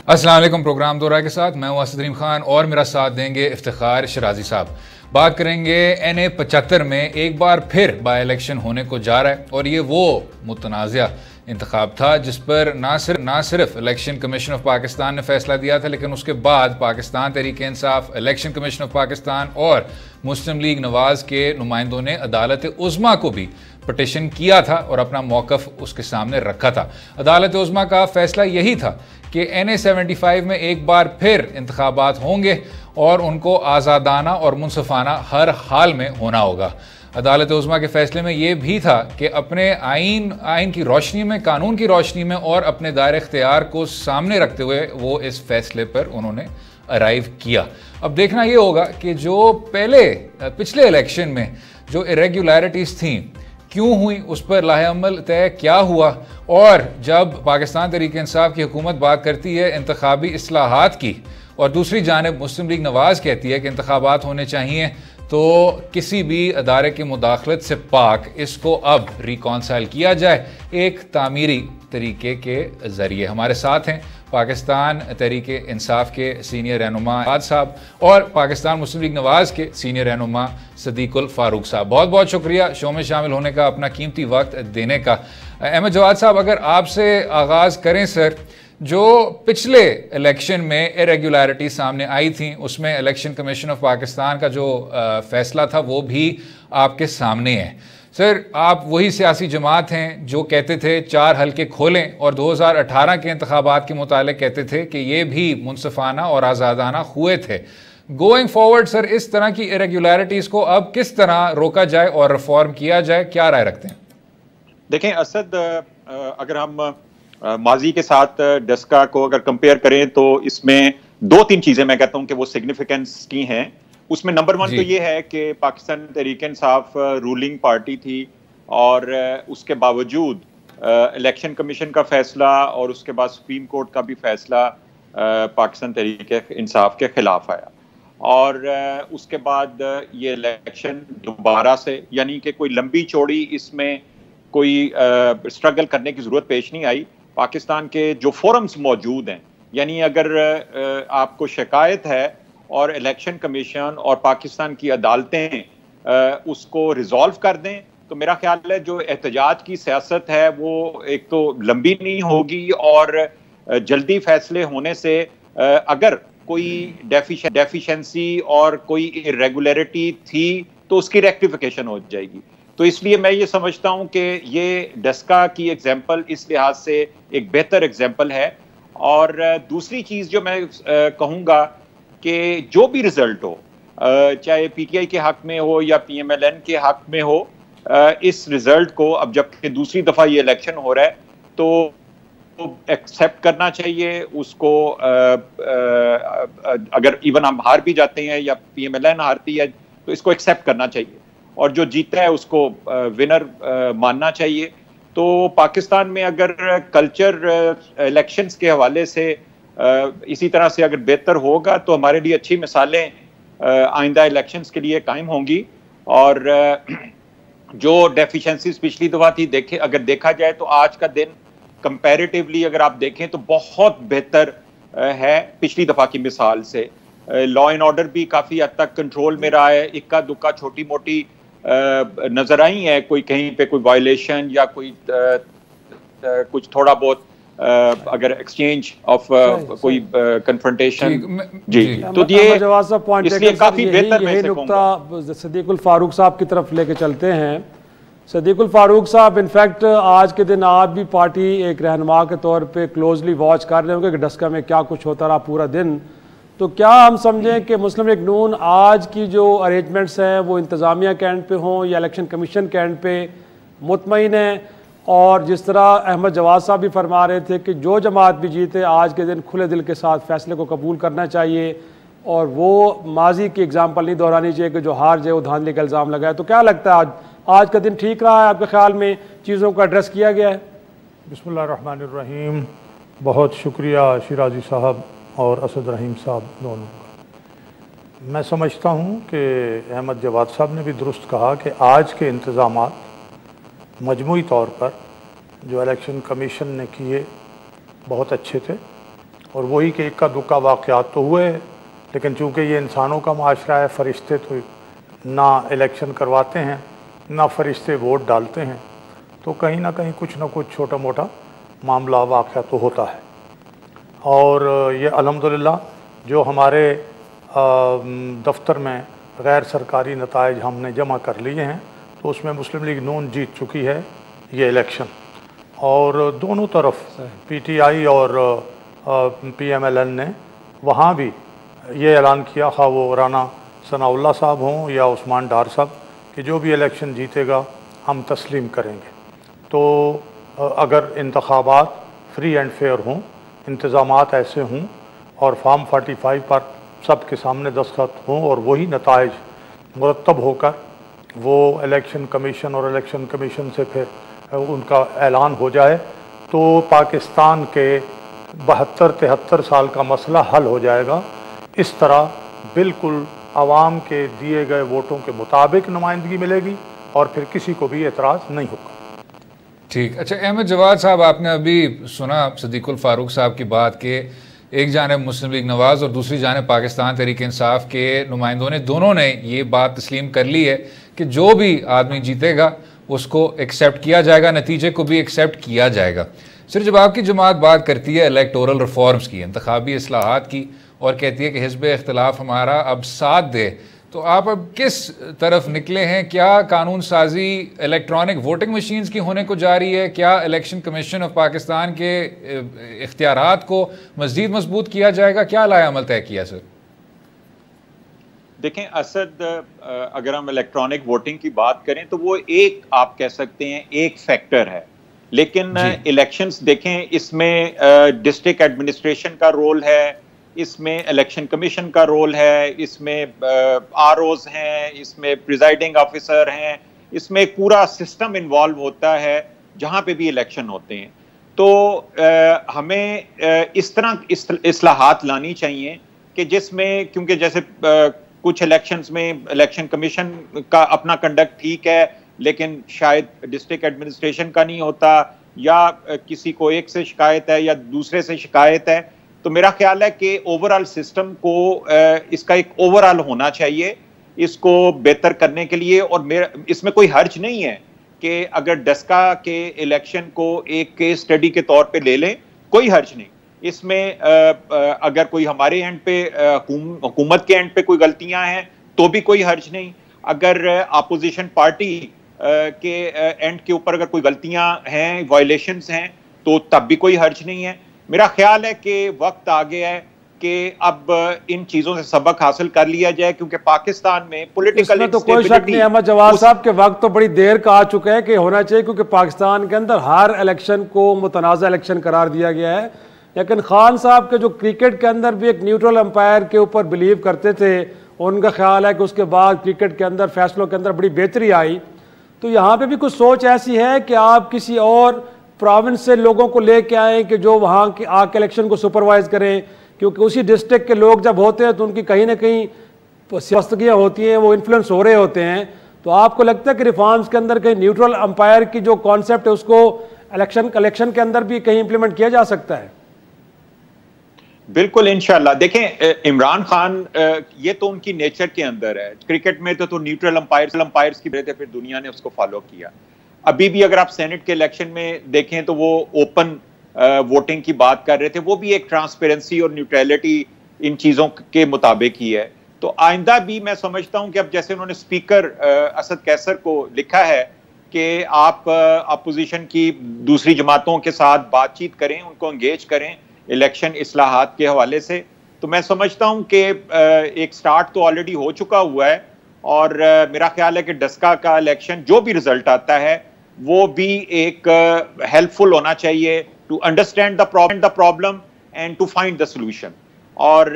अस्सलाम वालेकुम। प्रोग्राम दोहरा के साथ मैं हूं असद खान और मेरा साथ देंगे इफ्तिखार शराजी साहब। बात करेंगे NA 75 में एक बार फिर बाई इलेक्शन होने को जा रहा है और ये वो मुतनाज़ा इंतखाब था जिस पर ना सिर्फ इलेक्शन कमीशन ऑफ पाकिस्तान ने फैसला दिया था, लेकिन उसके बाद Pakistan Tehreek-e-Insaf, election commission of Pakistan और मुस्लिम लीग नवाज़ के नुमाइंदों ने अदालत उज़्मा को भी पटिशन किया था और अपना मौक़िफ़ उसके सामने रखा था। अदालत उज़्मा का फैसला यही था कि NA 75 में एक बार फिर इंतखाबात होंगे और उनको आज़ादाना और मुनसफ़ाना हर हाल में होना होगा। अदालत उज़्मा के फैसले में यह भी था कि अपने आइन की रोशनी में, कानून की रोशनी में और अपने दायरे इख्तियार को सामने रखते हुए वो इस फैसले पर उन्होंने अराइव किया। अब देखना ये होगा कि जो पिछले इलेक्शन में जो इरेगुलरिटीज़ थी क्यों हुई, उस पर लाहे-अमल तय क्या हुआ, और जब पाकिस्तान तहरीक-ए-इंसाफ की हुकूमत बात करती है इंतखाबी इस्लाहात की और दूसरी जानिब मुस्लिम लीग नवाज़ कहती है कि इंतखाबात होने चाहिए, तो किसी भी अदारे की मुदाखलत से पाक इसको अब रिकॉन्साइल किया जाए एक तामीरी तरीके के ज़रिए। हमारे साथ हैं पाकिस्तान तहरीक-ए-इंसाफ के सीनियर रहनुमा आज़ाद साहब और पाकिस्तान मुस्लिम लीग नवाज़ के सीनियर रहनुमा सदीकुल फारूक साहब। बहुत बहुत शुक्रिया शो में शामिल होने का, अपना कीमती वक्त देने का। अहमद जवाद साहब, अगर आपसे आगाज़ करें सर, जो पिछले इलेक्शन में इरेगुलरिटी सामने आई थी उसमें इलेक्शन कमीशन ऑफ पाकिस्तान का जो फैसला था वो भी आपके सामने है। सर, आप वही सियासी जमात हैं जो कहते थे 4 हल्के खोलें और 2018 के इंतखाबात के मुतालिक कहते थे कि ये भी मुनसफ़ाना और आज़ादाना हुए थे। गोइंग फॉरवर्ड सर, इस तरह की इरेगुलरिटीज़ को अब किस तरह रोका जाए और रिफॉर्म किया जाए, क्या राय रखते हैं? देखें असद, अगर हम माजी के साथ डस्का को अगर कंपेयर करें तो इसमें 2-3 चीज़ें मैं कहता हूं कि वो सिग्निफिकेंस की हैं। उसमें नंबर 1 तो ये है कि पाकिस्तान तहरीक-ए-इंसाफ रूलिंग पार्टी थी और उसके बावजूद इलेक्शन कमीशन का फैसला और उसके बाद सुप्रीम कोर्ट का भी फैसला पाकिस्तान तहरीक-ए-इंसाफ के खिलाफ आया और उसके बाद ये इलेक्शन दोबारा से, यानी कि कोई लंबी चौड़ी इसमें कोई स्ट्रगल करने की ज़रूरत पेश नहीं आई। पाकिस्तान के जो फोरम्स मौजूद हैं, यानी अगर आपको शिकायत है और इलेक्शन कमीशन और पाकिस्तान की अदालतें उसको रिजॉल्व कर दें, तो मेरा ख्याल है जो एहतजाज की सियासत है वो एक तो लंबी नहीं होगी और जल्दी फैसले होने से अगर कोई डेफिशिएंसी और कोई इरेगुलरिटी थी तो उसकी रेक्टिफिकेशन हो जाएगी। तो इसलिए मैं ये समझता हूं कि ये डस्का की एग्जाम्पल इस लिहाज से एक बेहतर एग्जाम्पल है। और दूसरी चीज़ जो मैं कहूँगा कि जो भी रिजल्ट हो, चाहे PTI के हक में हो या PMLN के हक में हो, इस रिजल्ट को अब जबकि दूसरी दफ़ा ये इलेक्शन हो रहा है तो एक्सेप्ट करना चाहिए उसको। अगर इवन हम हार भी जाते हैं या PMLN हारती है तो इसको एक्सेप्ट करना चाहिए और जो जीता है उसको विनर मानना चाहिए। तो पाकिस्तान में अगर कल्चर इलेक्शंस के हवाले से इसी तरह से अगर बेहतर होगा तो हमारे लिए अच्छी मिसालें आइंदा इलेक्शंस के लिए कायम होंगी। और जो डेफिशिएंसीज पिछली दफ़ा थी, अगर देखा जाए तो आज का दिन कंपैरेटिवली अगर आप देखें तो बहुत बेहतर है पिछली दफ़ा की मिसाल से। लॉ एंड ऑर्डर भी काफ़ी हद तक कंट्रोल में रहा है। इक्का दुक्का छोटी मोटी नजर आई है, कोई कहीं पे कोई वायलेशन या कोई कुछ थोड़ा बहुत अगर एक्सचेंज ऑफ कोई कन्फ्रंटेशन जी, तो ये इसलिए काफी बेहतर मैं नुक्ता सदीकुल फारूक साहब की तरफ लेके चलते हैं। सदीकुल फारूक साहब, इनफैक्ट आज के दिन आप भी पार्टी एक रहनुमा के तौर पे क्लोजली वॉच कर रहे होंगे कि डस्का में क्या कुछ होता रहा पूरा दिन, तो क्या हम समझें कि मुस्लिम लीग नून आज की जो अरेंजमेंट्स हैं वो इंतज़ामिया के एंड पे हों या इलेक्शन कमीशन के एंड पे मुतमईन है? और जिस तरह अहमद जवाद साहब भी फरमा रहे थे कि जो जमात भी जीते आज के दिन खुले दिल के साथ फैसले को कबूल करना चाहिए और वो माजी की एग्जाम्पल नहीं दोहरानी चाहिए कि जो हार जाए वो धांधली का इल्ज़ाम लगाए, तो क्या लगता है आज का दिन ठीक रहा है आपके ख्याल में, चीज़ों को एड्रेस किया गया है? बिस्मिल्लाहिर्रहमानिर्रहीम। बहुत शुक्रिया शिराजी साहब और असद रहीम साहब दोनों का। मैं समझता हूँ कि अहमद जवाद साहब ने भी दुरुस्त कहा कि आज के इंतज़ामात मजमूई तौर पर जो इलेक्शन कमीशन ने किए बहुत अच्छे थे और वही के इक्का दुक्का वाक़यात तो हुए, लेकिन चूँकि ये इंसानों का माशरा है, फ़रिश्ते तो ना इलेक्शन करवाते हैं ना फ़रिश्ते वोट डालते हैं, तो कहीं ना कहीं कुछ ना कुछ छोटा मोटा मामला वाक़या तो होता है। और ये अल्हम्दुलिल्लाह जो हमारे दफ्तर में गैर सरकारी नताइज हमने जमा कर लिए हैं, तो उसमें मुस्लिम लीग नून जीत चुकी है ये इलेक्शन, और दोनों तरफ PTI और PMLN ने वहाँ भी ये ऐलान किया, खा वो राना सनाउल्लाह साहब हों या उस्मान डार साहब, कि जो भी इलेक्शन जीतेगा हम तस्लीम करेंगे। तो अगर इंतखाबात फ्री एंड फेयर हों, इंतज़ामात ऐसे हों और फॉर्म 45 पर सब के सामने दस्तखत हों और वही नताइज मुरतब होकर वो इलेक्शन कमीशन और इलेक्शन कमीशन से फिर उनका ऐलान हो जाए, तो पाकिस्तान के 72-73 साल का मसला हल हो जाएगा। इस तरह बिल्कुल आवाम के दिए गए वोटों के मुताबिक नुमाइंदगी मिलेगी और फिर किसी को भी एतराज़ नहीं होगा। ठीक। अच्छा अहमद जवाद साहब, आपने अभी सुना सदीकुल फारूक साहब की बात के एक जानिब मुस्लिम लीग नवाज़ और दूसरी जानिब पाकिस्तान तहरीक इंसाफ के नुमाइंदों ने, दोनों ने ये बात तस्लीम कर ली है कि जो भी आदमी जीतेगा उसको एक्सेप्ट किया जाएगा, नतीजे को भी एक्सेप्ट किया जाएगा। सिर्फ जब आपकी जमात बात करती है इलेक्टोरल रिफॉर्म्स की, इंतखाबी इस्लाहात की, और कहती है कि हिज़्ब इख्तिलाफ हमारा अब साथ दे, तो आप अब किस तरफ निकले हैं? क्या कानून साजी इलेक्ट्रॉनिक वोटिंग मशीन्स की होने को जा रही है? क्या इलेक्शन कमीशन ऑफ पाकिस्तान के इख्तियारात को मज़ीद मजबूत किया जाएगा? क्या लाया अमल तय किया सर? देखें असद, अगर हम इलेक्ट्रॉनिक वोटिंग की बात करें तो वो एक, आप कह सकते हैं एक फैक्टर है, लेकिन इलेक्शंस देखें, इसमें डिस्ट्रिक्ट एडमिनिस्ट्रेशन का रोल है, इसमें इलेक्शन कमीशन का रोल है, इसमें ROs हैं, इसमें प्रिजाइडिंग ऑफिसर हैं, इसमें एक पूरा सिस्टम इन्वॉल्व होता है जहां पे भी इलेक्शन होते हैं। तो हमें इस तरह इस्लाहात लानी चाहिए कि जिसमें, क्योंकि जैसे कुछ इलेक्शंस में इलेक्शन कमीशन का अपना कंडक्ट ठीक है, लेकिन शायद डिस्ट्रिक्ट एडमिनिस्ट्रेशन का नहीं होता, या किसी को एक से शिकायत है या दूसरे से शिकायत है। तो मेरा ख्याल है कि ओवरऑल सिस्टम को इसका एक ओवरऑल होना चाहिए इसको बेहतर करने के लिए। और इसमें कोई हर्ज नहीं है कि अगर डस्का के इलेक्शन को एक केस स्टडी के तौर पे ले लें, कोई हर्ज नहीं इसमें। अगर कोई हमारे एंड पे, हुकूमत के एंड पे कोई गलतियां हैं तो भी कोई हर्ज नहीं। अगर अपोजिशन पार्टी के एंड के ऊपर अगर कोई गलतियां हैं, वायलेशंस हैं, तो तब भी कोई हर्ज नहीं है। मेरा ख्याल है कि वक्त आ गया है कि अब इन चीजों से सबक हासिल कर लिया जाए, क्योंकि पाकिस्तान में पॉलिटिकल तो कोई शक नहीं अहमद जवाद साहब के वक्त तो बड़ी देर का आ चुका है कि होना चाहिए, क्योंकि पाकिस्तान के अंदर हर इलेक्शन को मुतनाज़ा इलेक्शन करार दिया गया है। लेकिन खान साहब के जो क्रिकेट के अंदर भी एक न्यूट्रल अंपायर के ऊपर बिलीव करते थे, उनका ख्याल है कि उसके बाद क्रिकेट के अंदर फैसलों के अंदर बड़ी बेहतरी आई। तो यहाँ पे भी कुछ सोच ऐसी है कि आप किसी और प्रोविंस से लोगों को लेके आए कि जो वहाँ के आके इलेक्शन को सुपरवाइज करें, क्योंकि उसी डिस्ट्रिक्ट के लोग जब होते हैं तो उनकी कहीं ना कहीं सियासतियाँ होती हैं, वो इन्फ्लुएंस हो रहे होते हैं। तो आपको लगता है कि रिफॉर्म्स के अंदर कहीं न्यूट्रल अंपायर की जो कॉन्सेप्ट है उसको इलेक्शन के अंदर भी कहीं इंप्लीमेंट किया जा सकता है? बिल्कुल, इंशाल्लाह। देखें, इमरान खान, ये तो उनकी नेचर के अंदर है। क्रिकेट में तो न्यूट्रल अंपायर्स की वजह से फिर दुनिया ने उसको फॉलो किया। अभी भी अगर आप सेनेट के इलेक्शन में देखें तो वो ओपन वोटिंग की बात कर रहे थे, वो भी एक ट्रांसपेरेंसी और न्यूट्रलिटी इन चीज़ों के मुताबिक ही है। तो आइंदा भी मैं समझता हूं कि अब जैसे उन्होंने स्पीकर असद कैसर को लिखा है कि आप अपोजिशन की दूसरी जमातों के साथ बातचीत करें, उनको एंगेज करें इलेक्शन इस्लाहात के हवाले से, तो मैं समझता हूं कि एक स्टार्ट तो ऑलरेडी हो चुका हुआ है। और मेरा ख्याल है कि डस्का का इलेक्शन जो भी रिजल्ट आता है वो भी एक हेल्पफुल होना चाहिए to understand the problem and to find the solution. और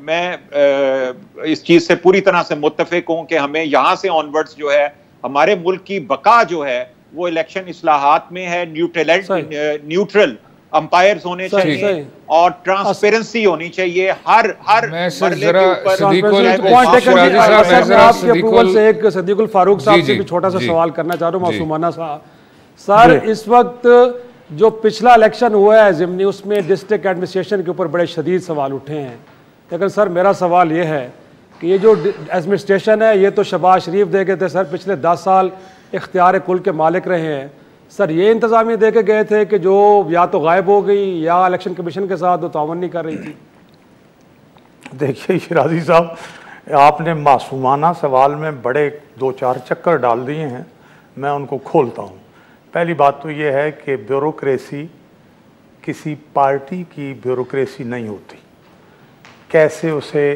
मैं इस चीज से पूरी तरह से मुत्तफिक हूं कि हमें यहां से ऑनवर्ड्स जो है हमारे मुल्क की बका जो है वो इलेक्शन इस्लाहात में है। न्यूट्रल अंपायर्स होने चाहिए और ट्रांसपेरेंसी होनी चाहिए हर मरले के ऊपर। एक सदीकुल फारूक साहब से भी छोटा सा सवाल करना चाह रहा हूँ, मासूमाना सा। सर, इस वक्त जो पिछला इलेक्शन हुआ है ज़िमनी, उसमें डिस्ट्रिक्ट एडमिनिस्ट्रेशन के ऊपर बड़े शदीद सवाल उठे हैं। लेकिन सर मेरा सवाल ये है कि ये जो एडमिनिस्ट्रेशन है ये तो शहबाज शरीफ दे गए थे सर, पिछले 10 साल इख्तियार कुल के मालिक रहे हैं सर। ये इंतज़ामिया दे के गए थे कि जो या तो गायब हो गई या इलेक्शन कमीशन के साथ वो तावन नहीं कर रही थी। देखिए शिराजी साहब, आपने मासूमाना सवाल में बड़े 2-4 चक्कर डाल दिए हैं, मैं उनको खोलता हूँ। पहली बात तो ये है कि ब्यूरोक्रेसी किसी पार्टी की ब्यूरोक्रेसी नहीं होती। कैसे उसे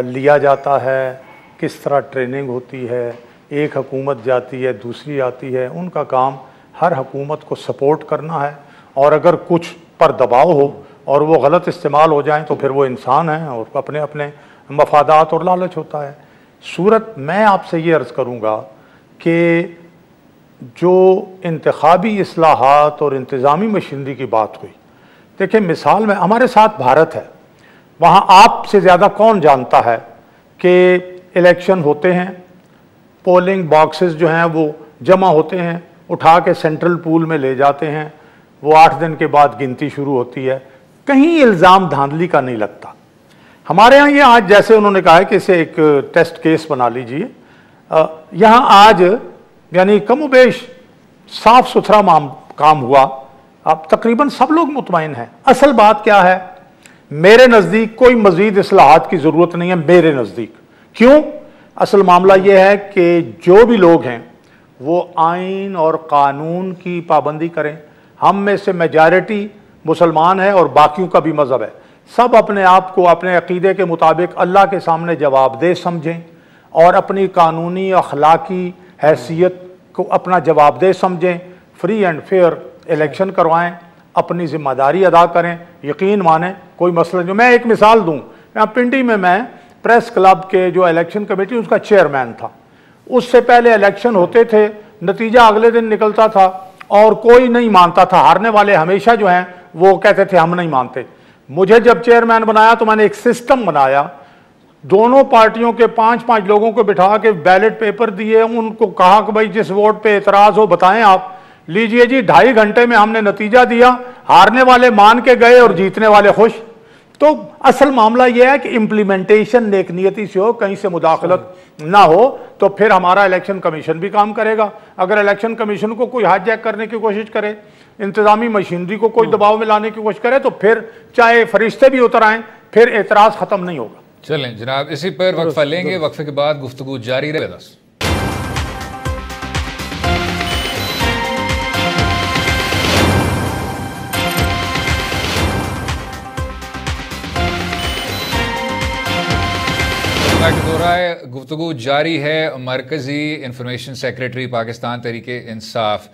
लिया जाता है, किस तरह ट्रेनिंग होती है, एक हुकूमत जाती है दूसरी आती है, उनका काम हर हुकूमत को सपोर्ट करना है, और अगर कुछ पर दबाव हो और वो गलत इस्तेमाल हो जाए तो फिर वो इंसान है और अपने अपने मफादात और लालच होता है। सूरत मैं आपसे ये अर्ज़ करूँगा कि जो इंतखाबी इस्लाहात और इंतज़ामी मशीनरी की बात हुई, देखिए मिसाल में हमारे साथ भारत है, वहाँ आपसे ज़्यादा कौन जानता है कि इलेक्शन होते हैं, पोलिंग बॉक्सेस जो हैं वो जमा होते हैं, उठा के सेंट्रल पूल में ले जाते हैं, वो 8 दिन के बाद गिनती शुरू होती है, कहीं इल्ज़ाम धांधली का नहीं लगता। हमारे यहाँ ये आज जैसे उन्होंने कहा है कि इसे एक टेस्ट केस बना लीजिए, यहाँ आज यानी कमोबेश साफ सुथरा काम हुआ, अब तकरीबन सब लोग मुतमईन हैं। असल बात क्या है, मेरे नज़दीक कोई मज़ीद इस्लाहात की ज़रूरत नहीं है मेरे नज़दीक। क्यों? असल मामला यह है कि जो भी लोग हैं वो आइन और कानून की पाबंदी करें। हम में से मेजॉरिटी मुसलमान है और बाकियों का भी मज़हब है, सब अपने आप को अपने अकीदे के मुताबिक अल्लाह के सामने जवाबदेह समझें और अपनी कानूनी अखलाकी हैसियत को अपना जवाबदेह समझें, फ्री एंड फेयर इलेक्शन करवाएं, अपनी ज़िम्मेदारी अदा करें, यकीन मानें कोई मसला नहीं। मैं एक मिसाल दूं, यहाँ पिंडी में मैं प्रेस क्लब के जो इलेक्शन कमेटी उसका चेयरमैन था। उससे पहले इलेक्शन होते थे, नतीजा अगले दिन निकलता था और कोई नहीं मानता था, हारने वाले हमेशा जो हैं वो कहते थे हम नहीं मानते। मुझे जब चेयरमैन बनाया तो मैंने एक सिस्टम बनाया, दोनों पार्टियों के 5-5 लोगों को बिठा के बैलेट पेपर दिए, उनको कहा कि भाई जिस वोट पे एतराज़ हो बताएं आप, लीजिए जी 2.5 घंटे में हमने नतीजा दिया, हारने वाले मान के गए और जीतने वाले खुश। तो असल मामला यह है कि इम्प्लीमेंटेशन नेकनियती से हो, कहीं से मुदाखलत ना हो, तो फिर हमारा इलेक्शन कमीशन भी काम करेगा। अगर इलेक्शन कमीशन को कोई हाईजैक करने की कोशिश करे, इंतजामी मशीनरी को कोई दबाव में लाने की कोशिश करे, तो फिर चाहे फरिश्ते भी उतर आएं, फिर एतराज़ ख़त्म नहीं होगा। चलें जनाब, इसी पर वक्फा लेंगे, वक्फे के बाद गुफ्तगू जारी रहेगा। गुफ्तगू जारी है। मरकज़ी इंफॉर्मेशन सेक्रेटरी पाकिस्तान तहरीक इंसाफ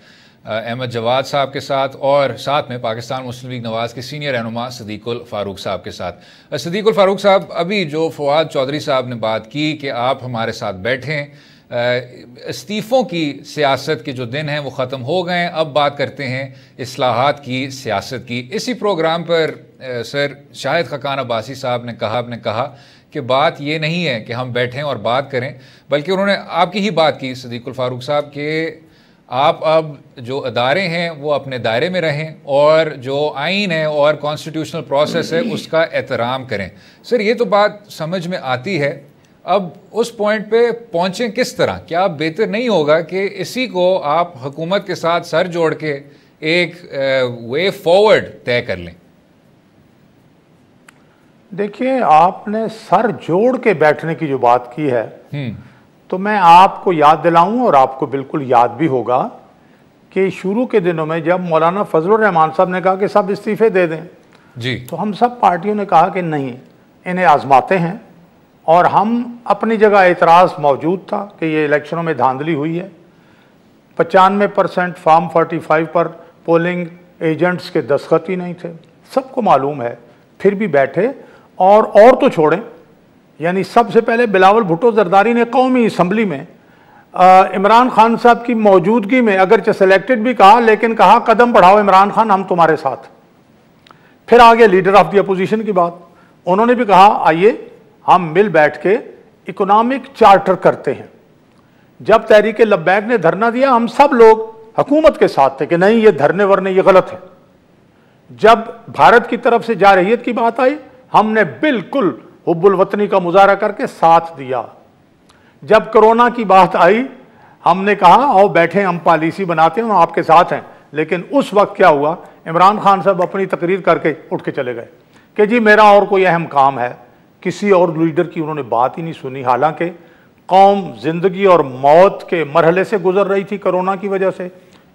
अहमद जवाद साहब के साथ और साथ में पाकिस्तान मुस्लिम लीग नवाज़ के सीनियर रहनुमा सदीकुल फ़ारूक साहब के साथ। सदीकुल फ़ारूक साहब, अभी जो फवाद चौधरी साहब ने बात की कि आप हमारे साथ बैठें, इस्तीफ़ों की सियासत के जो दिन हैं वो ख़त्म हो गए हैं, अब बात करते हैं इस्लाहात की सियासत की। इसी प्रोग्राम पर सर शाहिद खकान अब्बासी साहब ने कहा कि बात ये नहीं है कि हम बैठें और बात करें, बल्कि उन्होंने आपकी ही बात की सदीकुल फ़ारूक साहब कि आप अब जो अदारे हैं वो अपने दायरे में रहें और जो आइन है और कॉन्स्टिट्यूशनल प्रोसेस है उसका एहतराम करें। सर ये तो बात समझ में आती है, अब उस पॉइंट पे पहुँचें किस तरह? क्या बेहतर नहीं होगा कि इसी को आप हुकूमत के साथ सर जोड़ के एक वे फॉरवर्ड तय कर लें? देखिए, आपने सर जोड़ के बैठने की जो बात की है, तो मैं आपको याद दिलाऊं और आपको बिल्कुल याद भी होगा कि शुरू के दिनों में जब मौलाना फजलुर रहमान साहब ने कहा कि सब इस्तीफे दे दें जी, तो हम सब पार्टियों ने कहा कि नहीं, इन्हें आजमाते हैं। और हम अपनी जगह एतराज़ मौजूद था कि ये इलेक्शनों में धांधली हुई है। 95% फॉर्म 45 पर पोलिंग एजेंट्स के दस्तखत ही नहीं थे, सबको मालूम है। फिर भी बैठे और तो छोड़ें, यानी सबसे पहले बिलावल भुट्टो जरदारी ने कौमी असम्बली में इमरान खान साहब की मौजूदगी में अगरचे सेलेक्टेड भी कहा, लेकिन कहा कदम बढ़ाओ इमरान खान, हम तुम्हारे साथ। फिर आगे लीडर ऑफ द अपोजिशन की बात, उन्होंने भी कहा आइए हम मिल बैठ के इकोनॉमिक चार्टर करते हैं। जब तहरीक लब्बैक ने धरना दिया, हम सब लोग हुकूमत के साथ थे कि नहीं ये धरने वरने ये गलत है। जब भारत की तरफ से जारहियत की बात आई, हमने बिल्कुल हुब्बुल वतनी का मुजाहरा करके साथ दिया। जब कोरोना की बात आई, हमने कहा आओ बैठे, हम पॉलिसी बनाते हैं, हम आपके साथ हैं। लेकिन उस वक्त क्या हुआ, इमरान खान साहब अपनी तकरीर करके उठ के चले गए कि जी मेरा और कोई अहम काम है। किसी और लीडर की उन्होंने बात ही नहीं सुनी, हालांकि कौम जिंदगी और मौत के मरहले से गुजर रही थी कोरोना की वजह से।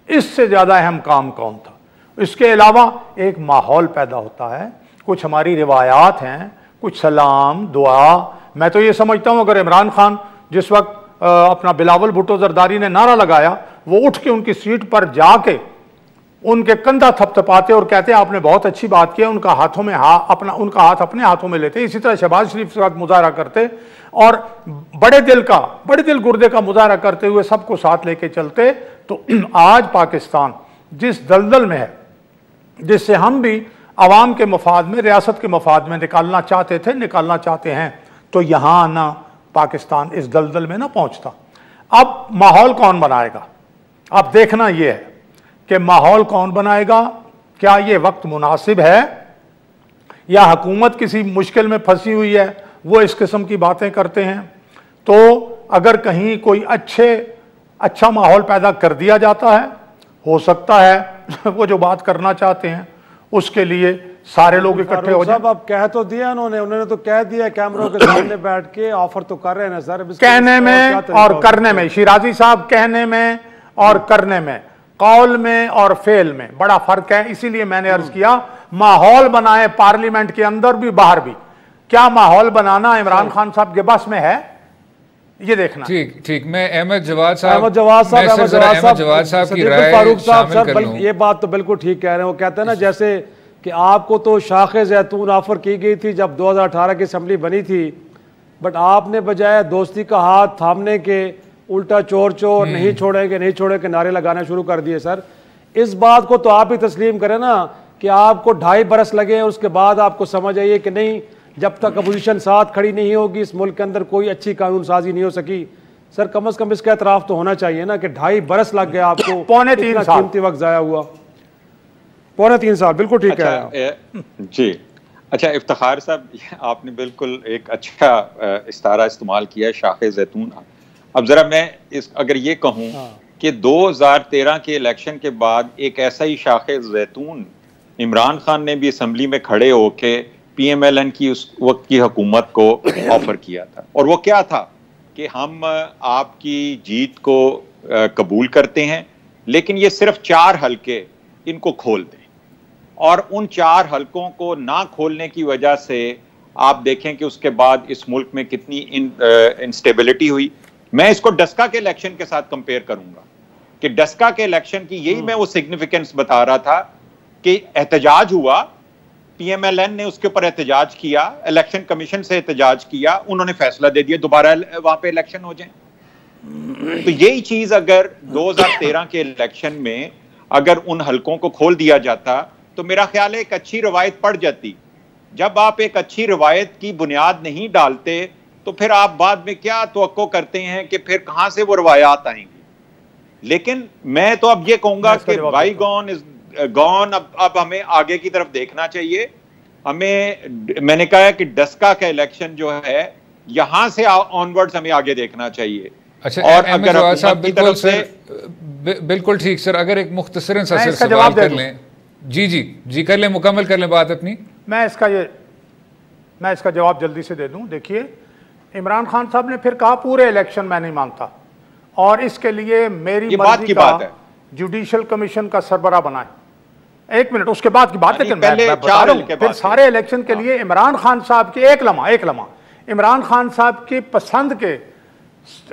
इससे ज़्यादा अहम काम कौन था? इसके अलावा एक माहौल पैदा होता है, कुछ हमारी रिवायात हैं, कुछ सलाम दुआ। मैं तो ये समझता हूँ अगर इमरान खान जिस वक्त अपना बिलावल भुट्टो जरदारी ने नारा लगाया, वो उठ के उनकी सीट पर जाके उनके कंधा थपथपाते और कहते आपने बहुत अच्छी बात की, उनका हाथों में उनका हाथ अपने हाथों में लेते। इसी तरह शहबाज शरीफ के साथ मुजाहरा करते और बड़े दिल गुर्दे का मुजाहरा करते हुए सबको साथ लेके चलते, तो आज पाकिस्तान जिस दलदल में है, जिससे हम भी आवाम के मफाद में, रियासत के मफाद में निकालना चाहते हैं, तो यहां आना पाकिस्तान इस दलदल में ना पहुंचता। अब माहौल कौन बनाएगा? अब देखना यह है कि माहौल कौन बनाएगा। क्या यह वक्त मुनासिब है या हुकूमत किसी मुश्किल में फंसी हुई है, वो इस किस्म की बातें करते हैं? तो अगर कहीं कोई अच्छा माहौल पैदा कर दिया जाता है, हो सकता है वो जो बात करना चाहते हैं उसके लिए सारे लोग इकट्ठे हो जाए। अब कह तो दिया उन्होंने तो कह दिया कैमरों के सामने बैठ के, ऑफर तो कर रहे हैं सर। कहने में और करने में, शिराजी साहब, कहने में और करने में, कौल में और फेल में बड़ा फर्क है। इसीलिए मैंने अर्ज किया माहौल बनाए पार्लियामेंट के अंदर भी बाहर भी। क्या माहौल बनाना इमरान खान साहब के बस में है, ये देखना। ठीक, मैं अहमद जवाद साहब की राय फारूक साहब शामिल कर सर, लूं। ये बात तो बिल्कुल ठीक कह रहे हैं। वो कहते हैं ना जैसे कि आपको तो शाखे जैतून ऑफर की गई थी जब 2018 की असेंबली बनी थी, बट आपने बजाय दोस्ती का हाथ थामने के उल्टा चोर नहीं छोड़ेंगे नारे लगाना शुरू कर दिए। सर इस बात को तो आप ही तस्लीम करें ना कि आपको 2.5 बरस लगे, उसके बाद आपको समझ आइए कि नहीं, जब तक अपोजिशन साथ खड़ी नहीं होगी इस मुल्क के अंदर कोई अच्छी कानून साजी नहीं हो सकी। सर कम से कम इसका एतराफ तो होना चाहिए ना कि 2.5 बरस लग गया आपको, पौने 3 साल कीमती वक्त जाया हुआ, पौने 3 साल। बिल्कुल ठीक है जी। अच्छा इफ्तिखार साहब, आपने बिल्कुल एक अच्छा इस्तारा इस्तेमाल किया है, शाखे जैतून। अब जरा मैं अगर ये कहूँ कि 2013 के इलेक्शन के बाद एक ऐसा ही शाखे जैतून इमरान खान ने भी असेंबली में खड़े होके PMLN की उस वक्त की हुकूमत को ऑफर किया था, और वो क्या था कि हम आपकी जीत को कबूल करते हैं, लेकिन ये सिर्फ 4 हलके इनको खोल दें। और उन 4 हलकों को ना खोलने की वजह से आप देखें कि उसके बाद इस मुल्क में कितनी इंस्टेबिलिटी हुई। मैं इसको डस्का के इलेक्शन के साथ कंपेयर करूंगा कि डस्का के इलेक्शन की यही मैं वो सिग्निफिकेंस बता रहा था कि एहतजाज हुआ, PMLN ने उसके ऊपर एहतजाज किया, इलेक्शन कमीशन से एहतजाज किया, उन्होंने फैसला दे दिया दोबारा वहां पे इलेक्शन हो जाए। तो यही चीज अगर 2013 के इलेक्शन में अगर उन हलकों को खोल दिया जाता तो मेरा ख्याल है एक अच्छी रवायत पड़ जाती। जब आप एक अच्छी रवायत की बुनियाद नहीं डालते तो फिर आप बाद में क्या तवक्को करते हैं कि फिर कहां से वो रवायात आएंगी। लेकिन मैं तो अब ये कहूंगा कि बाई गॉन इज गॉन। अब हमें आगे की तरफ देखना चाहिए। मैंने कहा है कि डस्का का इलेक्शन जो है यहां से ऑनवर्ड्स हमें आगे देखना चाहिए। अच्छा, और अगर साहब बिल्कुल ठीक सर, अगर एक मुख्तसरन सा सवाल कर लें। जी कर लें, मुकम्मल कर लें बात अपनी। मैं इसका जवाब जल्दी से दे दूं। देखिए, इमरान खान साहब ने फिर कहा पूरे इलेक्शन मैं नहीं मानता, और इसके लिए मेरी मर्जी का जुडिशल कमीशन का सरबराह बनाए। 1 मिनट, उसके बाद की बात, लेकिन मैं बता रहा हूं फिर सारे इलेक्शन के लिए इमरान खान साहब के एक लम्हा इमरान खान साहब की पसंद के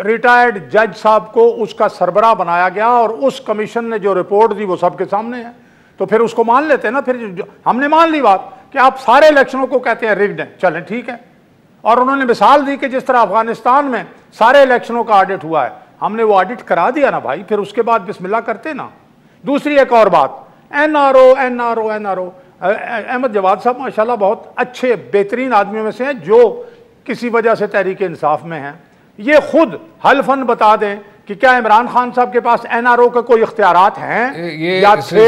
रिटायर्ड जज साहब को उसका सरबराह बनाया गया, और उस कमीशन ने जो रिपोर्ट दी वो सबके सामने है। तो फिर उसको मान लेते हैं ना। फिर हमने मान ली बात कि आप सारे इलेक्शनों को कहते हैं रिग्ड हैं, चलें ठीक है। और उन्होंने मिसाल दी कि जिस तरह अफगानिस्तान में सारे इलेक्शनों का ऑडिट हुआ है, हमने वो ऑडिट करा दिया ना भाई, फिर उसके बाद बिस्मिल्लाह करते ना। दूसरी एक और बात, NRO अहमद जवाद साहब माशाल्लाह बहुत अच्छे बेहतरीन आदमियों में से हैं जो किसी वजह से तहरीक इंसाफ में हैं। ये खुद हल्फन बता दें कि क्या इमरान खान साहब के पास एनआरओ के कोई इख्तियारात हैं या थे?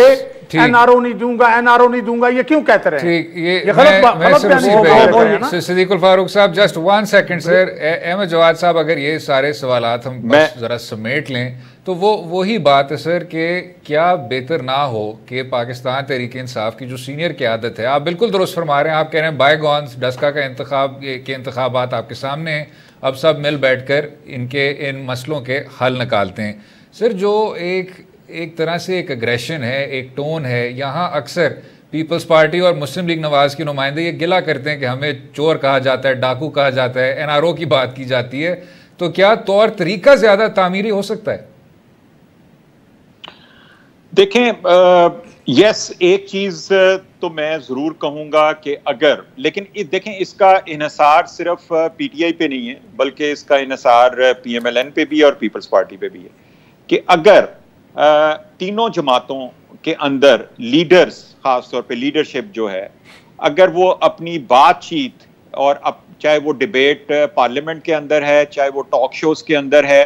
एनआरओ नहीं दूंगा, एनआरओ नहीं दूंगा, ये क्यों कहते रहे? ठीक, ये गलत। Siddiqul Farooq sahab, just 1 second sir. Ahmed Jawad sahab, अगर ये सारे सवालात हम बस जरा समेट लें तो वही बात है सर कि क्या बेहतर ना हो कि पाकिस्तान तहरीक इंसाफ की जो सीनियर क़यादत है, आप बिल्कुल दुरुस्त फरमा रहे हैं, आप कह रहे हैं बायगॉन्स डस्का का इंतखाबात आपके सामने हैं, अब सब मिल बैठकर इन मसलों के हल निकालते हैं। सर, जो एक तरह से एक अग्रेशन है, एक टोन है, यहाँ अक्सर पीपल्स पार्टी और मुस्लिम लीग नवाज के नुमाइंदे ये गिला करते हैं कि हमें चोर कहा जाता है, डाकू कहा जाता है, एनआरओ की बात की जाती है, तो क्या तौर तरीका ज़्यादा तामीरी हो सकता है? देखें, यस, एक चीज तो मैं जरूर कहूंगा कि अगर, लेकिन देखें, इसका इन्हिसार सिर्फ पीटीआई पे नहीं है, बल्कि इसका इन्हिसार पीएमएलएन पे भी है और पीपल्स पार्टी पे भी है कि अगर तीनों जमातों के अंदर लीडर्स, खासतौर पे लीडरशिप जो है, अगर वो अपनी बातचीत और चाहे वो डिबेट पार्लियामेंट के अंदर है, चाहे वो टॉक शोज के अंदर है,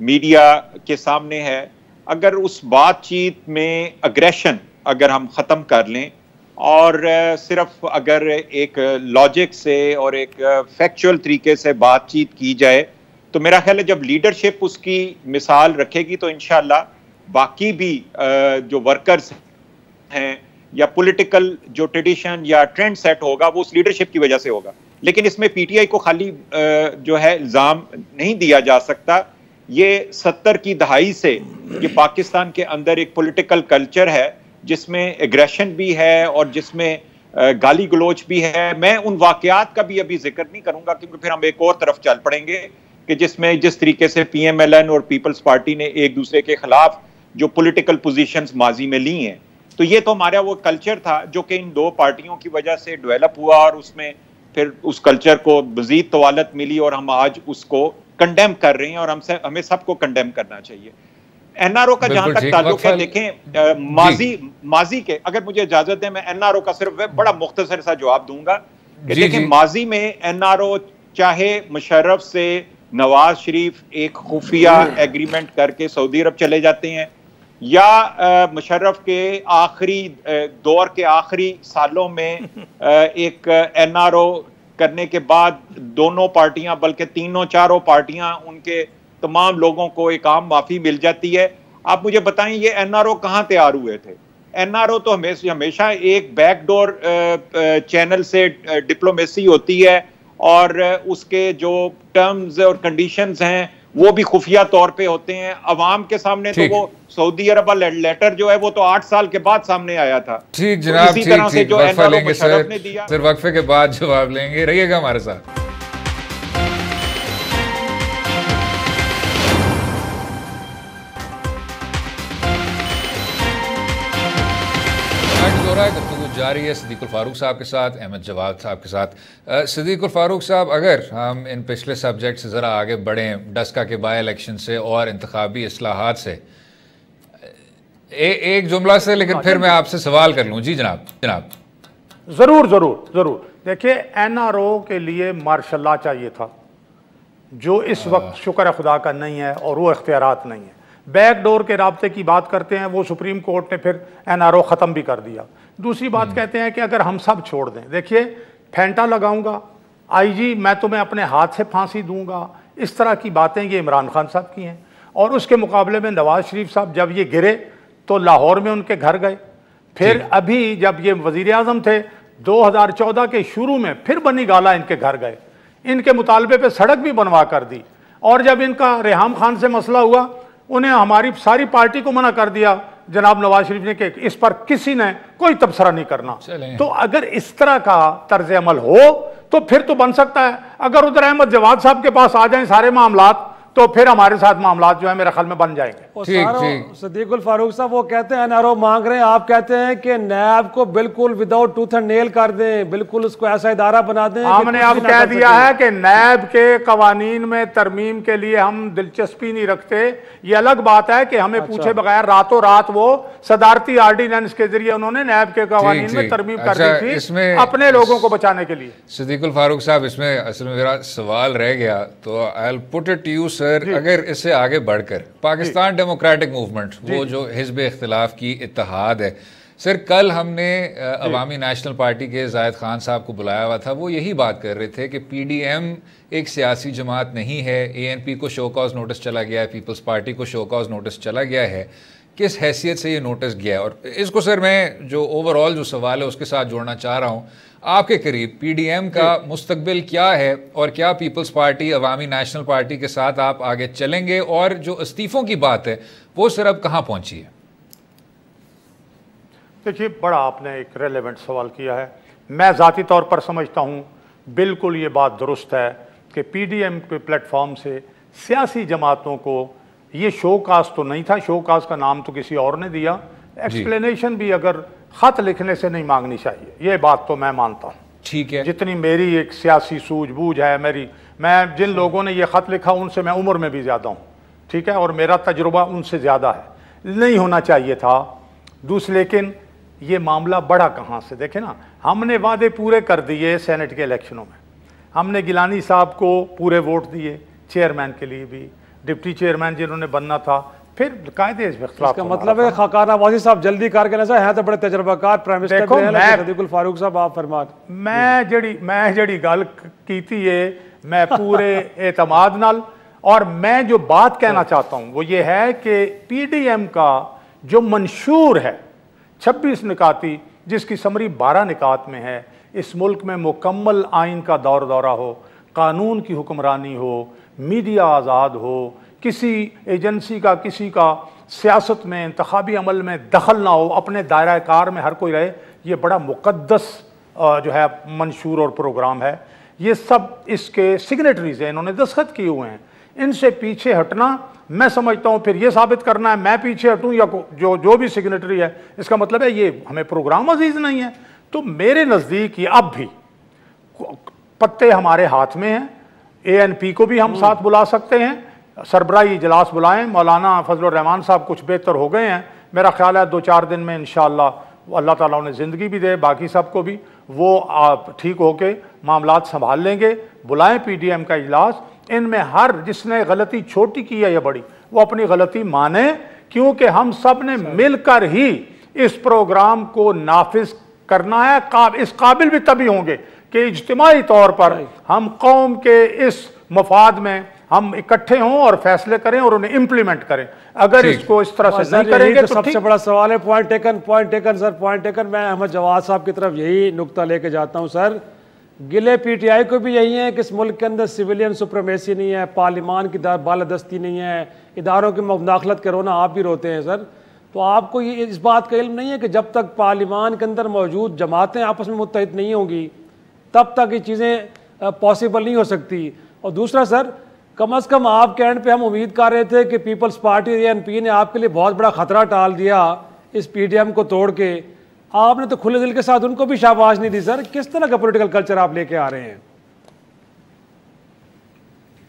मीडिया के सामने है, अगर उस बातचीत में अग्रेशन अगर हम ख़त्म कर लें और सिर्फ अगर एक लॉजिक से और एक फैक्चुअल तरीके से बातचीत की जाए, तो मेरा ख्याल है जब लीडरशिप उसकी मिसाल रखेगी तो इंशाल्लाह बाकी भी जो वर्कर्स हैं या पॉलिटिकल जो ट्रेडिशन या ट्रेंड सेट होगा वो उस लीडरशिप की वजह से होगा। लेकिन इसमें पीटीआई को खाली जो है इल्ज़ाम नहीं दिया जा सकता। ये 70 की दहाई से ये पाकिस्तान के अंदर एक पॉलिटिकल कल्चर है जिसमें एग्रेशन भी है और जिसमें गाली गलोच भी है। मैं उन वाकयात का भी अभी जिक्र नहीं करूंगा क्योंकि फिर हम एक और तरफ चल पड़ेंगे कि जिसमें जिस तरीके से पीएमएलएन और पीपल्स पार्टी ने एक दूसरे के खिलाफ जो पॉलिटिकल पोजीशंस माजी में ली हैं, तो ये तो हमारा वो कल्चर था जो कि इन दो पार्टियों की वजह से डेवलप हुआ और उसमें फिर उस कल्चर को मजीद तवालत मिली और हम आज उसको कंडेम कर रहे हैं और हमें सबको कंडेम करना चाहिए। एनआरओ का जहां तक ताल्लुक है, देखें माजी के, अगर मुझे इजाजत दें मैं एनआरओ का सिर्फ बड़ा मुख्तसर सा जवाब दूंगा कि देखें माजी में एनआरओ चाहे मुशर्रफ से नवाज शरीफ एक खुफिया एग्रीमेंट करके सऊदी अरब चले जाते हैं या मुशर्रफ के आखिरी दौर के आखिरी सालों में एक एनआरओ करने के बाद दोनों पार्टियां बल्कि तीनों चारों पार्टियां उनके तमाम लोगों को एक आम माफी मिल जाती है। आप मुझे बताएं ये एनआरओ कहां तैयार हुए थे? एनआरओ तो हमेशा एक बैकडोर चैनल से डिप्लोमेसी होती है और उसके जो टर्म्स और कंडीशंस हैं वो भी खुफिया तौर पे होते हैं। अवाम के सामने तो वो सऊदी अरब वाला लेटर जो है वो तो 8 साल के बाद सामने आया था। ठीक जनाब, तो इसी तरह से जो एनआरओ मुशर्रफ ने दिया, सिर्फ वक्फे के बाद जवाब लेंगे, रहिएगा हमारे साथ। गुफ्तगू जारी है सिद्दीकुल फारूक साहब के साथ, अहमद जवाद साहब के साथ। सिद्दीकुल फारूक साहब, अगर हम इन पिछले सब्जेक्ट से ज़रा आगे बढ़ें, डस्का के बाई इलेक्शन से और इंतखाबी इस्लाहात से, एक जुमला से, लेकिन फिर मैं आपसे सवाल कर लूँ। जी जनाब। ज़रूर ज़रूर ज़रूर। देखिए, एनआरओ के लिए मार्शल चाहिए था जो इस वक्त शुक्र खुदा का नहीं है और वो इख्तियारात नहीं है। बैकडोर के राब्ते की बात करते हैं, वो सुप्रीम कोर्ट ने फिर एनआरओ ख़त्म भी कर दिया। दूसरी बात कहते हैं कि अगर हम सब छोड़ दें, देखिए फेंटा लगाऊंगा, आईजी मैं तुम्हें अपने हाथ से फांसी दूंगा, इस तरह की बातें ये इमरान खान साहब की हैं। और उसके मुकाबले में नवाज शरीफ साहब जब ये गिरे तो लाहौर में उनके घर गए, फिर अभी जब ये वज़ीर आज़म थे 2014 के शुरू में फिर बनी गाला इनके घर गए, इनके मुतालबे पे सड़क भी बनवा कर दी। और जब इनका रेहाम खान से मसला हुआ, उन्हें हमारी सारी पार्टी को मना कर दिया जनाब नवाज शरीफ ने कि इस पर किसी ने कोई तबसरा नहीं करना। तो अगर इस तरह का तर्ज अमल हो तो फिर तो बन सकता है। अगर उधर अहमद जवाद साहब के पास आ जाएं सारे मामलात तो फिर हमारे साथ मामलात जो है मेरे ख्याल में बन जाएंगे। सिद्दीकुल फारूक साहब वो कहते हैं एनआरओ मांग रहे हैं, आप कहते हैं कि नैब को बिल्कुल विदाउट टूथ एंड नेल कर दें, बिल्कुल उसको ऐसा इदारा बना दें। हमने अब कह दिया है कि नैब के कवानीन में तरमीम के लिए हम दिलचस्पी नहीं रखते। ये अलग बात है कि हमें पूछे बगैर रातों रात वो सदारती आर्डिनेंस के जरिए उन्होंने नैब के कवानीन में तरमीम कर दी थी अपने लोगों को बचाने के लिए। सिद्दीकुल फारूक साहब, इसमें असल में मेरा सवाल रह गया, तो I will put it to you sir, अगर इससे आगे बढ़कर पाकिस्तान डेमोक्रेटिक मूवमेंट, वो जो हिज़्ब इख्तिलाफ की इत्तेहाद है, सर कल हमने अवामी नेशनल पार्टी के जायद खान साहब को बुलाया हुआ था, वो यही बात कर रहे थे कि पीडीएम एक सियासी जमात नहीं है, एएनपी को शो कॉज नोटिस चला गया है, पीपल्स पार्टी को शो कॉज नोटिस चला गया है, किस हैसियत से ये नोटिस गया है? और इसको सर मैं जो ओवरऑल जो सवाल है उसके साथ जोड़ना चाह रहा हूँ, आपके करीब पीडीएम का मुस्तकबिल क्या है और क्या पीपल्स पार्टी अवामी नेशनल पार्टी के साथ आप आगे चलेंगे? और जो इस्तीफों की बात है वो सर अब कहाँ पहुँची है? देखिए, बड़ा आपने एक रेलेवेंट सवाल किया है। मैं ज़ाती तौर पर समझता हूँ बिल्कुल ये बात दुरुस्त है कि पीडीएम के प्लेटफॉर्म से सियासी जमातों को, ये शोकास तो नहीं था, शोकास का नाम तो किसी और ने दिया, एक्सप्लेनेशन भी अगर ख़त लिखने से नहीं मांगनी चाहिए, ये बात तो मैं मानता हूँ। ठीक है, जितनी मेरी एक सियासी सूझबूझ है, मैं जिन लोगों ने ये ख़त लिखा उनसे मैं उम्र में भी ज़्यादा हूँ, ठीक है, और मेरा तजुर्बा उनसे ज़्यादा है, नहीं होना चाहिए था। दूसरे, लेकिन ये मामला बड़ा कहाँ से, देखें ना, हमने वादे पूरे कर दिए सेनेट के इलेक्शनों में, हमने गिलानी साहब को पूरे वोट दिए, चेयरमैन के लिए भी, डिप्टी चेयरमैन जिन्होंने बनना था, फिर कायदे इसका मतलब है खाकाना वाजी साहब जल्दी करके ना है तो बड़े तजर्बाकार प्राइम मिनिस्टर देखो, सदीकुल फारूक साहब आप फरमान, मैं जड़ी गल की थी ये मैं पूरे एतमाद नाल, और मैं जो बात कहना चाहता हूँ वो ये है कि पीडीएम का जो मंशूर है 26 निकाती, जिसकी समरी 12 निकात में है, इस मुल्क में मुकम्मल आइन का दौर दौरा हो, कानून की हुक्मरानी हो, मीडिया आज़ाद हो, किसी एजेंसी का किसी का सियासत में इंतखाबी अमल में दखल ना हो, अपने दायरा कार में हर कोई रहे, ये बड़ा मुक़द्दस जो है मंशूर और प्रोग्राम है। ये सब इसके सिग्नेटरीज हैं, इन्होंने दस्तखत किए हुए हैं। इनसे पीछे हटना, मैं समझता हूँ फिर ये साबित करना है मैं पीछे हटूँ या जो भी सिग्नेटरी है, इसका मतलब है ये हमें प्रोग्राम अजीज नहीं है। तो मेरे नज़दीक ये अब भी पत्ते हमारे हाथ में हैं, एएनपी को भी हम साथ बुला सकते हैं, सरबराही इजलास बुलाएं, मौलाना फजलुर रहमान साहब कुछ बेहतर हो गए हैं, मेरा ख्याल है 2-4 दिन में इंशाअल्लाह अल्लाह ताला उन्हें ज़िंदगी भी दे, बाकी सबको भी, वो ठीक होके मामलात संभाल लेंगे। बुलाएं पीडीएम का इजलास, इनमें हर जिसने गलती छोटी की है या बड़ी, वो अपनी गलती माने, क्योंकि हम सब ने मिलकर ही इस प्रोग्राम को नाफिज करना है। इस काबिल भी तभी होंगे कि इज्तिमाई तौर पर हम कौम के इस मफाद में हम इकट्ठे हों और फैसले करें और उन्हें इम्प्लीमेंट करें। अगर इसको इस तरह से नहीं करेंगे तो सबसे बड़ा सवाल है। Point taken sir, point taken. मैं अहमद जवाद साहब की तरफ यही नुक्ता लेके जाता हूं सर, गिले पीटीआई को भी यही है कि इस मुल्क के अंदर सिविलियन सुप्रीमेसी नहीं है, पार्लिमान की बालादस्ती नहीं है, इदारों की मुदाखलत के रोना आप भी रोते हैं सर। तो आपको ये इस बात का इल्म नहीं है कि जब तक पार्लिमान के अंदर मौजूद जमातें आपस में मुत्तहिद नहीं होंगी तब तक ये चीज़ें पॉसिबल नहीं हो सकती। और दूसरा सर, कम अज़ कम आपके एंड पे हम उम्मीद कर रहे थे कि पीपल्स पार्टी एएनपी ने आपके लिए बहुत बड़ा खतरा टाल दिया इस पीडीएम को तोड़ के, आपने तो खुले दिल के साथ उनको भी शाबाश नहीं दी सर। किस तरह का पॉलिटिकल कल्चर आप लेके आ रहे हैं?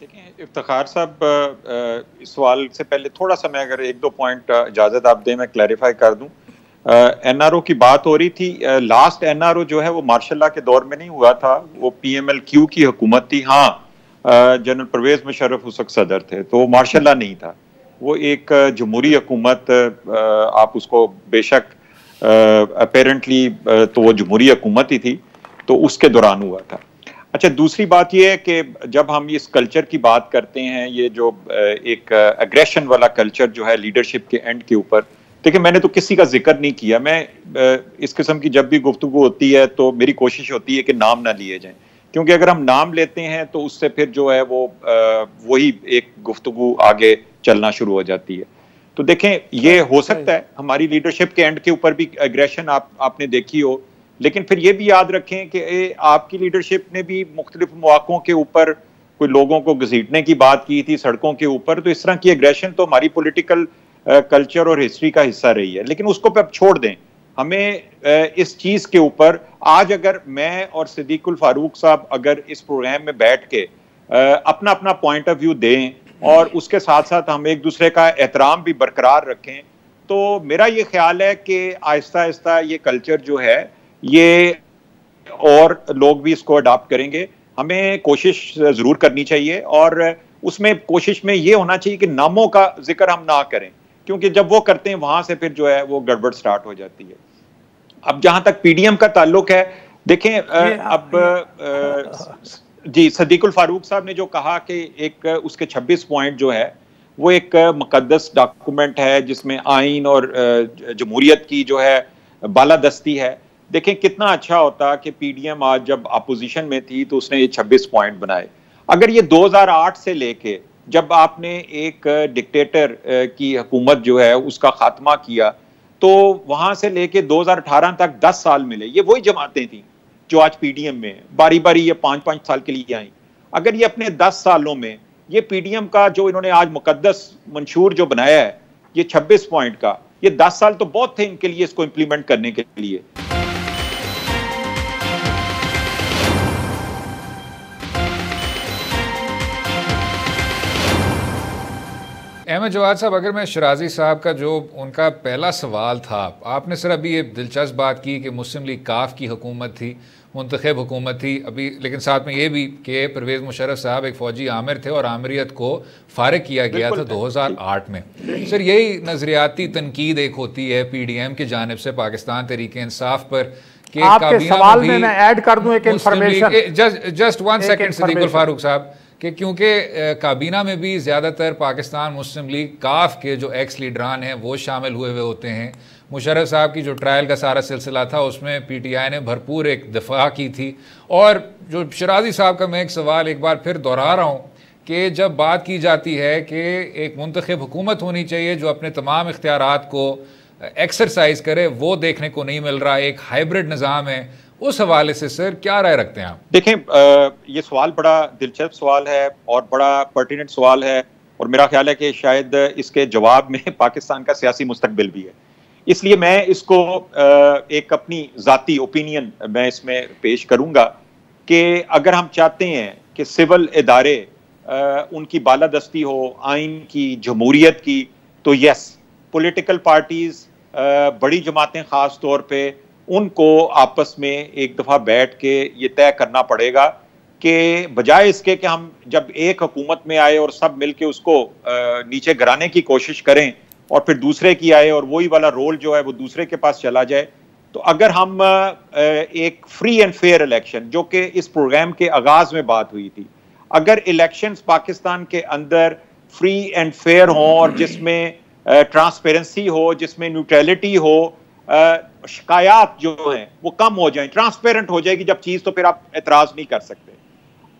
देखिए इफ्तिखार साहब, इस सवाल से पहले थोड़ा सा मैं अगर 1-2 पॉइंट इजाजत आप दें मैं क्लैरिफाई कर दूं। एनआरओ की बात हो रही थी, लास्ट एनआरओ जो है वो मार्शल लॉ के दौर में नहीं हुआ था, वो पीएमएलक्यू की हुकूमत थी। हाँ, जनरल परवेज मुशर्रफ उस वक्त सदर थे, तो मार्शल लॉ नहीं था, वो एक जमहूरी हुकूमत, आप उसको बेशक अपेरेंटली तो वो जमहूरी हुकूमत ही थी, तो उसके दौरान हुआ था। अच्छा, दूसरी बात यह है कि जब हम इस कल्चर की बात करते हैं, ये जो एक एग्रेशन वाला कल्चर जो है लीडरशिप के एंड के ऊपर, देखिए मैंने तो किसी का जिक्र नहीं किया। मैं इस किस्म की जब भी गुफ्तगू होती है तो मेरी कोशिश होती है कि नाम ना लिए जाएं, क्योंकि अगर हम नाम लेते हैं तो उससे फिर जो है वो वही एक गुफ्तगू आगे चलना शुरू हो जाती है। तो देखें, ये हो सकता है हमारी लीडरशिप के एंड के ऊपर भी एग्रेशन आपने देखी हो, लेकिन फिर ये भी याद रखें कि आपकी लीडरशिप ने भी मुख्तलिफ मौक़ों के ऊपर कोई लोगों को घसीटने की बात की थी सड़कों के ऊपर, तो इस तरह की एग्रेशन तो हमारी पॉलिटिकल कल्चर और हिस्ट्री का हिस्सा रही है। लेकिन उसको पे अब छोड़ दें, हमें इस चीज़ के ऊपर आज अगर मैं और सिद्दीकुल फारूक साहब अगर इस प्रोग्राम में बैठ के अपना अपना पॉइंट ऑफ व्यू दें और उसके साथ साथ हम एक दूसरे का एहतराम भी बरकरार रखें, तो मेरा ये ख्याल है कि आहिस्ता आहिस्ता ये कल्चर जो है ये और लोग भी इसको अडॉप्ट करेंगे। हमें कोशिश ज़रूर करनी चाहिए और उसमें कोशिश में ये होना चाहिए कि नामों का जिक्र हम ना करें, क्योंकि जब वो करते हैं वहां से फिर जो है वो गड़बड़ स्टार्ट हो जाती है। अब जहां तक पीडीएम का ताल्लुक है, देखें जी सदीकुल फारूक साहब ने जो कहा कि एक उसके 26 पॉइंट जो है वो एक मुकद्दस डॉक्यूमेंट है जिसमें आइन और जमहूरियत की जो है बालादस्ती है। देखें कितना अच्छा होता कि पीडीएम आज जब अपोजिशन में थी तो उसने ये 26 पॉइंट बनाए। अगर ये 2008 से लेके जब आपने एक डिक्टेटर की हुकूमत जो है उसका खात्मा किया, तो वहां से लेके 2018 तक 10 साल मिले। ये वही जमातें थी जो आज पीडीएम में बारी बारी ये 5-5 साल के लिए आई। अगर ये अपने 10 सालों में ये पीडीएम का जो इन्होंने आज मुकद्दस मंशूर जो बनाया है ये 26 पॉइंट का, ये 10 साल तो बहुत थे इनके लिए इसको इंप्लीमेंट करने के लिए। अहमद जवाद साहब, अगर मैं शराजी साहब का जो उनका पहला सवाल था, आपने सर अभी ये दिलचस्प बात की कि मुस्लिम लीग काफ की हुकूमत थी, मुंतखब हुकूमत थी अभी, लेकिन साथ में ये भी कि परवेज़ मुशर्रफ साहब एक फ़ौजी आमिर थे और आमिरियत को फारिग किया गया था 2008 में। सर यही नज़रियाती तनकीद एक होती है पीडीएम की जानिब से पाकिस्तान तहरीक इंसाफ पर कि आपके सवाल में मैं ऐड कर दूं एक information, just 1 second Sadiqul Farooq साहब, कि क्योंकि काबीना में भी ज़्यादातर पाकिस्तान मुस्लिम लीग काफ के जो एक्स लीडरान हैं वो शामिल हुए होते हैं। मुशर्रफ साहब की जो ट्रायल का सारा सिलसिला था उसमें पीटीआई ने भरपूर एक दफा की थी। और जो शराजी साहब का मैं एक सवाल एक बार फिर दोहरा रहा हूँ कि जब बात की जाती है कि एक मुंतखब हुकूमत होनी चाहिए जो अपने तमाम इख्तियारात को एक्सरसाइज करे, वो देखने को नहीं मिल रहा, एक हाइब्रिड निज़ाम है, उस हवाले से सर क्या राय रखते हैं आप? देखें ये सवाल बड़ा दिलचस्प सवाल है और बड़ा पर्टिनेंट सवाल है, और मेरा ख्याल है कि शायद इसके जवाब में पाकिस्तान का सियासी मुस्तकबिल भी है। इसलिए मैं इसको एक अपनी ज़ाती ओपिनियन मैं इसमें पेश करूंगा कि अगर हम चाहते हैं कि सिविल इदारे उनकी बालादस्ती हो, आइन की, जमहूरियत की, तो यस पॉलिटिकल पार्टीज, बड़ी जमातें ख़ास तौर पे, उनको आपस में एक दफ़ा बैठ के ये तय करना पड़ेगा कि बजाय इसके कि हम जब एक हुकूमत में आए और सब मिलके उसको नीचे गिराने की कोशिश करें और फिर दूसरे की आए और वही वाला रोल जो है वो दूसरे के पास चला जाए, तो अगर हम एक फ्री एंड फेयर इलेक्शन, जो कि इस प्रोग्राम के आगाज में बात हुई थी, अगर इलेक्शंस पाकिस्तान के अंदर फ्री एंड फेयर हों और जिसमें ट्रांसपेरेंसी हो, जिसमें न्यूट्रलिटी हो, शिकायत जो हैं वो कम हो जाएं, ट्रांसपेरेंट हो जाएगी जब चीज, तो फिर आप एतराज नहीं कर सकते।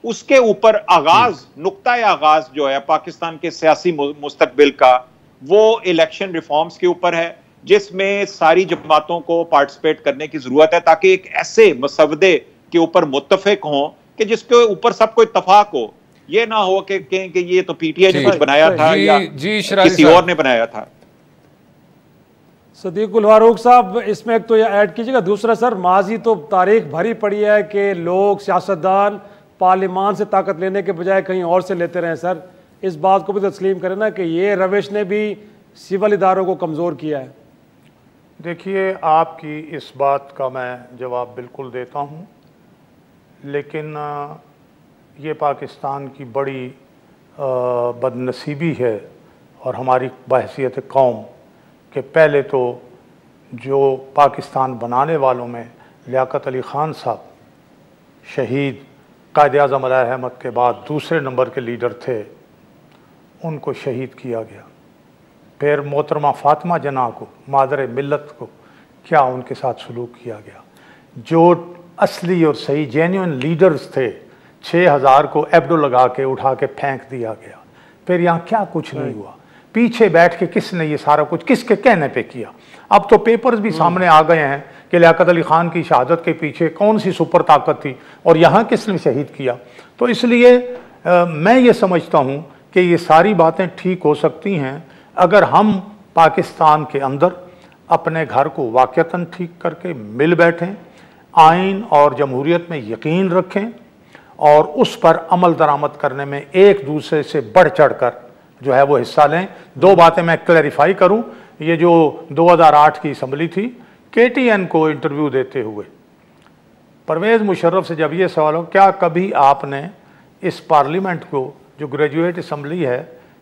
उसके ऊपर आगाज, नुक्ता आगाज जो है पाकिस्तान के सियासी मुस्तकबिल का, वो इलेक्शन रिफॉर्म्स के ऊपर है जिसमें सारी जमातों को पार्टिसिपेट करने की जरूरत है, ताकि एक ऐसे मसवदे के ऊपर मुत्तफिक हों कि जिसके ऊपर सबको इत्तफाक हो। ये ना हो कि कहें कि ये तो पीटीआई ने कुछ बनाया था या किसी और ने बनाया था। सदीकुल फारूक साहब, इसमें एक तो यह ऐड कीजिएगा, दूसरा सर माजी तो तारीख भरी पड़ी है कि लोग, सियासतदान पार्लियामान से ताकत लेने के बजाय कहीं और से लेते रहे। सर इस बात को भी तस्लीम करें ना कि ये रविश ने भी सिविल इदारों को कमज़ोर किया है। देखिए, आपकी इस बात का मैं जवाब बिल्कुल देता हूँ, लेकिन ये पाकिस्तान की बड़ी बदनसीबी है और हमारी बहैसियत कौम कि पहले तो जो पाकिस्तान बनाने वालों में लियाकत अली ख़ान साहब शहीद कायद-ए-आज़म अली अहमद के बाद दूसरे नंबर के लीडर थे, उनको शहीद किया गया। फिर मोहतरमा फ़ातिमा जना को, मादर मिल्लत को, क्या उनके साथ सलूक किया गया। जो असली और सही जेन्युइन लीडर्स थे, 6000 को एब्डो लगा के उठा के फेंक दिया गया। फिर यहाँ क्या कुछ नहीं हुआ, पीछे बैठ के किसने ये सारा कुछ किसके कहने पे किया। अब तो पेपर्स भी सामने आ गए हैं कि लियाकत अली ख़ान की शहादत के पीछे कौन सी सुपर ताकत थी और यहाँ किसने शहीद किया। तो इसलिए मैं ये समझता हूँ कि ये सारी बातें ठीक हो सकती हैं अगर हम पाकिस्तान के अंदर अपने घर को वाक़तन ठीक करके मिल बैठें, आइन और जमहूरियत में यकीन रखें और उस पर अमल दरामद करने में एक दूसरे से बढ़ चढ़ कर जो है वो हिस्सा लें। दो बातें मैं क्लैरिफाई करूं, ये जो 2008 की असम्बली थी, KTN को इंटरव्यू देते हुए परवेज़ मुशर्रफ से जब ये सवाल हो क्या कभी आपने इस पार्लियामेंट को जो ग्रेजुएट असम्बली है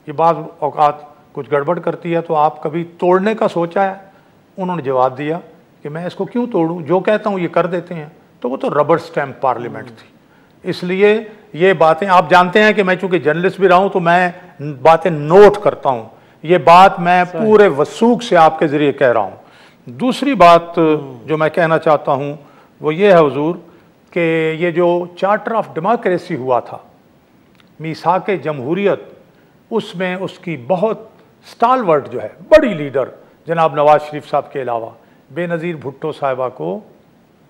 ये बाज़ औक़ात कुछ गड़बड़ करती है, तो आप कभी तोड़ने का सोचा है? उन्होंने जवाब दिया कि मैं इसको क्यों तोड़ूं, जो कहता हूं ये कर देते हैं। तो वो तो रबर स्टैम्प पार्लियामेंट थी। इसलिए ये बातें आप जानते हैं कि मैं चूंकि जर्नलिस्ट भी रहा हूं तो मैं बातें नोट करता हूं। ये बात मैं पूरे वसूख से आपके ज़रिए कह रहा हूं। दूसरी बात जो मैं कहना चाहता हूं वो ये है हुजूर कि ये जो चार्टर ऑफ डेमोक्रेसी हुआ था, मीसाक जमहूरियत, उसमें उसकी बहुत स्टालवर्ट जो है बड़ी लीडर जनाब नवाज शरीफ साहब के अलावा बेनज़ीर भुट्टो साहिबा को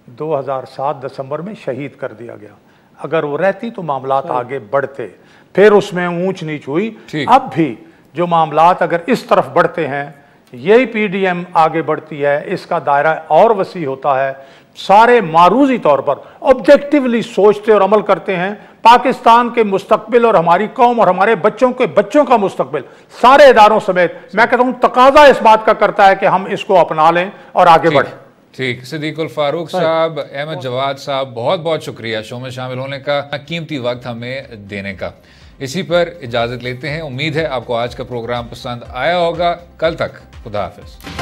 2007 दिसंबर में शहीद कर दिया गया। अगर वो रहती तो मामलात आगे बढ़ते, फिर उसमें ऊंच नीच हुई। अब भी जो मामलात अगर इस तरफ बढ़ते हैं, यही पीडीएम आगे बढ़ती है, इसका दायरा और वसी होता है। सारे मारूजी तौर पर ऑब्जेक्टिवली सोचते और अमल करते हैं, पाकिस्तान के मुस्तकबिल और हमारी कौम और हमारे बच्चों के बच्चों का मुस्तकबिल सारे इदारों समेत मैं कहता हूं तकाजा इस बात का करता है कि हम इसको अपना लें और आगे बढ़ें। ठीक, सिद्दीकुल फारूक साहब, अहमद जवाद साहब, बहुत बहुत शुक्रिया शो में शामिल होने का, कीमती वक्त हमें देने का। इसी पर इजाजत लेते हैं। उम्मीद है आपको आज का प्रोग्राम पसंद आया होगा। कल तक खुदा हाफिज।